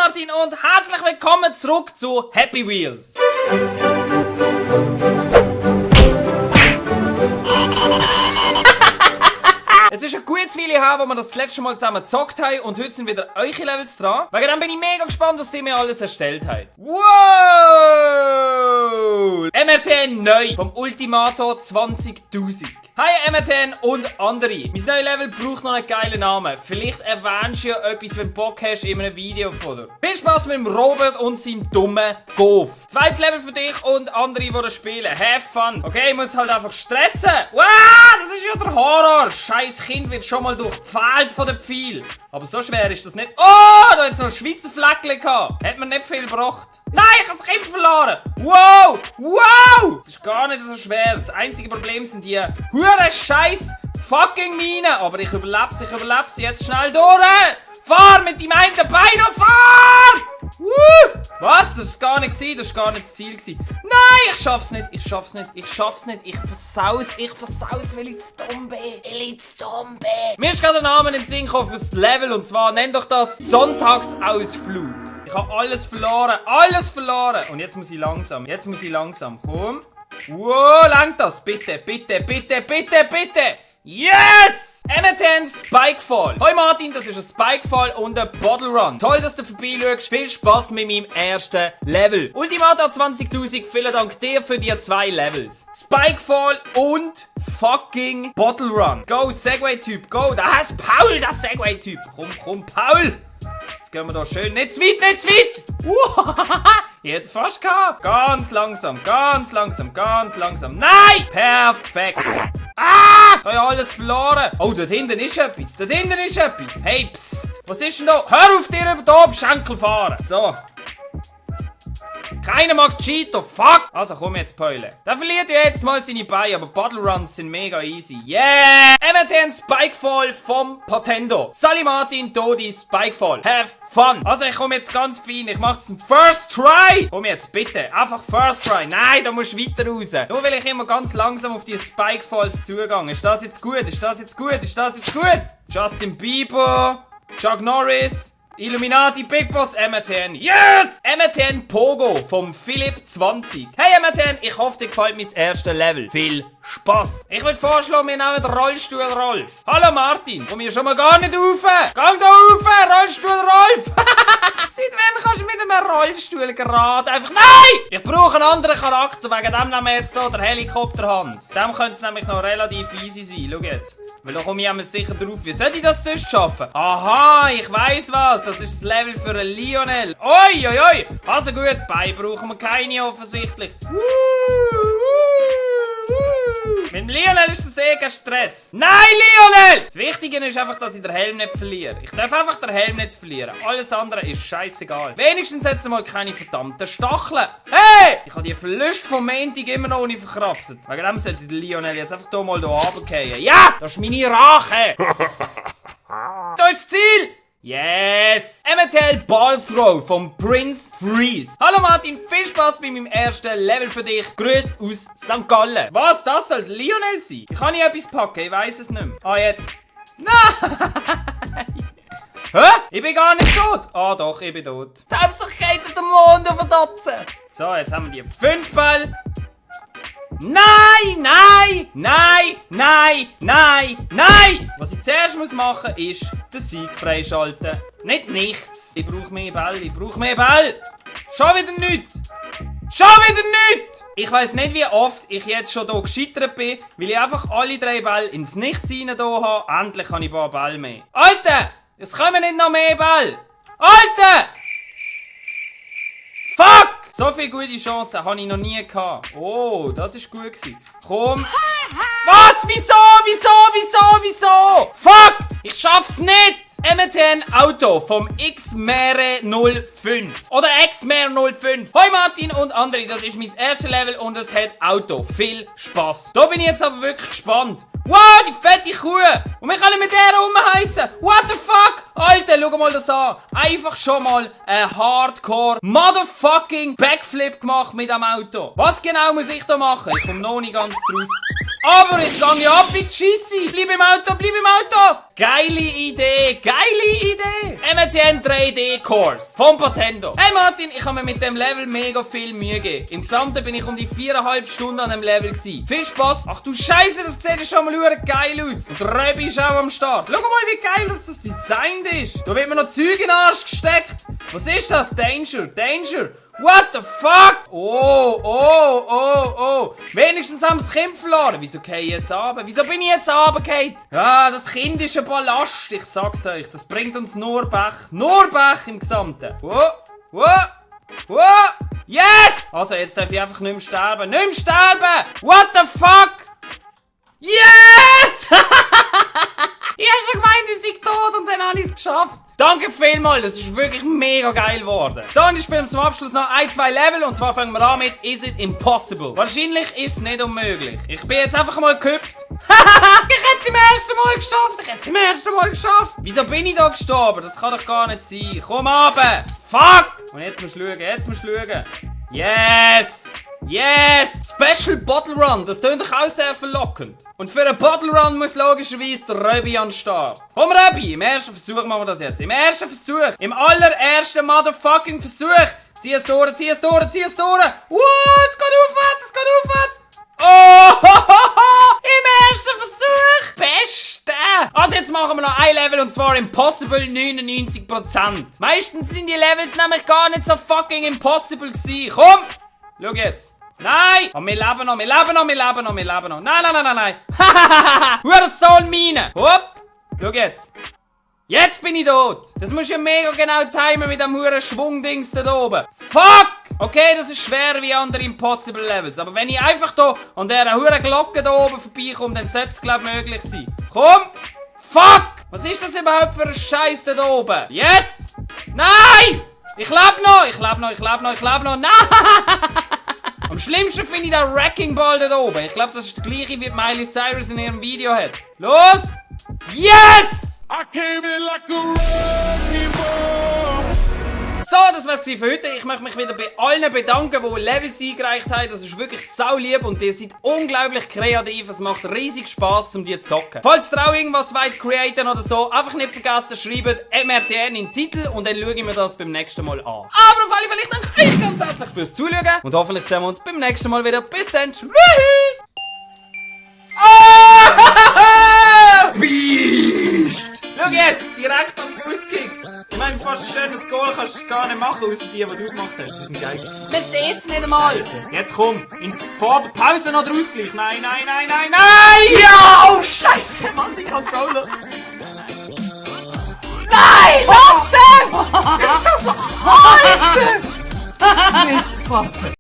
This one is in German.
Martin und herzlich willkommen zurück zu Happy Wheels. Es ist ein gutes Weile her, wo wir das letzte Mal zusammen gezockt haben und heute sind wieder eure Levels dran. Wegen dem bin ich mega gespannt, was ihr mir alles erstellt habt. Wow! MRTN neu vom Ultimator 20.000. Hi MRTN und andere. Mein neues Level braucht noch einen geilen Namen. Vielleicht erwähnst du ja etwas, wenn du Bock hast in einem Video von dir. Viel Spaß mit dem Robert und seinem dummen Golf. Zweites Level für dich und andere, die das spielen. Have fun. Okay, ich muss halt einfach stressen. Wow, das ist ja der Horror. Scheiß Kind wird schon mal durchgepfählt von den Pfeil. Aber so schwer ist das nicht. Oh, da hat es noch ein Schweizer Fleckchen gehabt. Hat mir nicht viel gebracht. Nein, ich habe das Kind verloren. Wow, wow. Das ist gar nicht so schwer. Das einzige Problem sind die hure Scheiß fucking Minen. Aber ich überlebe sie jetzt schnell durch. Fahr mit dem einen Bein und fahr! Was? Das ist gar nicht gewesen, das ist gar nicht das Ziel gewesen. Nein, ich schaff's nicht. Ich versaus, weil ich zu dumm bin. Mir ist gerade ein Name in den Sinn gekommen für das Level und zwar nennt doch das Sonntagsausflug. Ich habe alles verloren. Und jetzt muss ich langsam. Komm. Wow, langt das. Bitte. Yes! MRTN Spikefall. Hoi Martin, das ist ein Spikefall und ein Bottle Run. Toll, dass du vorbeischaust. Viel Spaß mit meinem ersten Level. Ultimator 20.000, vielen Dank dir für die 2 Levels. Spikefall und fucking Bottle Run. Go, Segway-Typ, go. Da heißt Paul, der Segway-Typ. Komm, Paul. Jetzt gehen wir da schön. Nicht zu weit. Jetzt fast gehabt. Ganz langsam. Nein! Perfekt. Ah! Da habe ich alles verloren. Oh, dort hinten ist etwas. Hey, psst. Was ist denn da? Hör auf, dir über den Schenkel fahren. So. Keiner mag Cheater, fuck! Also komm jetzt, Päule. Der verliert ja jetzt mal seine Beine, aber Battle Runs sind mega easy. Yeah! MRTN Spikefall vom Patendo. Sally Martin, Dodi, Spikefall. Have fun! Also ich komme jetzt ganz fein, ich mache zum First Try! Komm jetzt, bitte, einfach First Try. Nein, da musst du weiter raus. Nur weil ich immer ganz langsam auf die Spikefalls zugehe. Ist das jetzt gut? Justin Bieber, Chuck Norris, Illuminati Big Boss MRTN. Yes! MRTN Pogo vom Philipp 20. Hey MRTN, ich hoffe, dir gefällt mein erstes Level. Viel Spaß. Ich würde vorschlagen, wir nehmen den Rollstuhl Rolf. Hallo Martin, komm hier schon mal gar nicht rauf. Gang da rauf, Rollstuhl Rolf. Seit wann kannst du mit einem Rollstuhl gerade einfach... Nein! Ich brauche einen anderen Charakter, wegen dem nehmen wir jetzt hier den Helikopter Hans. Dem könnte es nämlich noch relativ easy sein. Schau jetzt. Weil da komme ich sicher drauf. Wie soll ich das sonst schaffen? Aha, ich weiss was. Das ist das Level für einen Lionel. Oi. Also gut, Beine brauchen wir keine offensichtlich. Mit dem Lionel ist das kein Stress. Nein, Lionel! Das Wichtige ist einfach, dass ich den Helm nicht verliere. Ich darf einfach den Helm nicht verlieren. Alles andere ist scheißegal. Wenigstens jetzt mal keine verdammten Stacheln. Hey! Ich habe die Verluste vom Montag immer noch nicht verkraftet. Wegen dem sollte der Lionel jetzt einfach hier mal runterfallen. Ja! Das ist meine Rache! Da ist das Ziel! Yes! MRTL Ball Throw vom Prince Freeze. Hallo Martin, viel Spaß bei meinem ersten Level für dich. Grüß aus St. Gallen. Was? Das soll Lionel sein? Ich kann nicht etwas packen, ich weiß es nicht mehr. Ah, jetzt. Nein! Hä? Ich bin gar nicht tot. Ah, doch, ich bin tot. Die Hauptsache geht auf den Mond auf den Dotzen. So, jetzt haben wir die 5 Ball. Nein! Was ich zuerst machen muss, ist den Sieg freischalten. Nicht nichts. Ich brauche mehr Ball. Schon wieder nichts. Ich weiss nicht, wie oft ich jetzt schon hier gescheitert bin, weil ich einfach alle 3 Bälle ins Nichts rein hier habe. Endlich habe ich ein paar Bälle mehr. Alter! Es kommen nicht noch mehr Bälle. Alter! Fuck! So viele gute Chancen habe ich noch nie gehabt. Oh, das ist gut gewesen. Komm. Was? Wieso? Fuck! Ich schaff's nicht! MRTN Auto vom Xmere 05. Oder Xmere 05. Hoi Martin und andere, das ist mein erstes Level und es hat Auto. Viel Spaß. Da bin ich jetzt aber wirklich gespannt. Wow, die fette Kuh! Und wir können mit der rumheizen! What the fuck? Alter, schau mal das an! Einfach schon mal ein Hardcore Motherfucking Backflip gemacht mit dem Auto. Was genau muss ich da machen? Ich komme noch nicht ganz draus. Aber ich gehe ja ab wie die Scheisse. Bleib im Auto, bleib im Auto. Geile Idee, geile Idee. MTN 3D-Course vom Potendo. Hey Martin, ich habe mir mit dem Level mega viel Mühe gegeben. Im Gesamten bin ich um die 4,5 Stunden an dem Level gewesen. Viel Spaß. Ach du Scheiße, das sieht schon mal geil aus. Und der Röbi ist auch am Start. Schau mal, wie geil das designt ist. Da wird mir noch Zeug in den Arsch gesteckt. Was ist das? Danger, Danger. What the fuck? Oh. Wenigstens haben sie das Kind verloren. Wieso gehe ich jetzt runter? Wieso bin ich jetzt runtergefallen? Ja, das Kind ist ein Ballast. Ich sag's euch. Das bringt uns nur Pech. Nur Pech im Gesamten. Yes! Also, jetzt darf ich einfach nicht mehr sterben. Nicht mehr sterben! What the fuck? Yes! Ich hab schon gemeint, ich sei tot und dann habe ich es geschafft. Danke vielmals, das ist wirklich mega geil geworden. So, und ich spiele zum Abschluss noch 1, 2 Level und zwar fangen wir an mit Is it impossible? Wahrscheinlich ist es nicht unmöglich. Ich bin jetzt einfach mal gehüpft. Ich hätte es im ersten Mal geschafft. Wieso bin ich da gestorben? Das kann doch gar nicht sein. Komm runter. Fuck! Und jetzt musst du schauen, Yes! Yes! Special Bottle Run, das tönt doch auch sehr verlockend. Und für einen Bottle Run muss logischerweise der Röbi an den Start. Komm Röbi, im ersten Versuch machen wir das jetzt. Im allerersten motherfucking Versuch. Zieh es durch. Es geht aufwärts. Oh, im ersten Versuch. Beste. Also jetzt machen wir noch ein Level und zwar Impossible 99%. Meistens sind die Levels nämlich gar nicht so fucking impossible gewesen. Komm, schau jetzt. Nein! Oh, wir leben noch. Nein. Hahaha! Hurensohn-Mine! Hopp! Schau jetzt. Jetzt bin ich tot. Das musst du ja mega genau timen mit dem Huren-Schwung-Dings da oben. Fuck! Okay, das ist schwer wie andere Impossible Levels. Aber wenn ich einfach da an dieser Huren-Glocke da oben vorbeikomme, dann sollte es, glaube ich, möglich sein. Komm! Fuck! Was ist das überhaupt für ein Scheiß da oben? Jetzt! Nein! Ich lebe noch! Nein! Am schlimmsten finde ich den Wrecking Ball da oben. Ich glaube, das ist der gleiche, wie Miley Cyrus in ihrem Video hat. Los! Yes! I came in like a wrecking ball. So, das war's für heute. Ich möchte mich wieder bei allen bedanken, die Levels eingereicht haben. Das ist wirklich saulieb und ihr seid unglaublich kreativ. Es macht riesig Spass, um die zu zocken. Falls ihr auch irgendwas wollt createn oder so, einfach nicht vergessen, schreibt MRTN in den Titel und dann schaue ich mir das beim nächsten Mal an. Aber auf alle Fälle, ich danke euch ganz herzlich fürs Zuschauen und hoffentlich sehen wir uns beim nächsten Mal wieder. Bis dann. Tschüss! Biest! Schau jetzt, direkt am Ausgang. Ich meine, fast ein schönes Goal kannst du gar nicht machen, außer die du gemacht hast. Die sind geil. Man sieht es nicht einmal. Jetzt komm, vor der Pause noch der Ausgleich. Nein! Ja, oh Scheiße, Mann, die Controller. Nein, Lotte! Ist das so? Alter! Nichts fassen.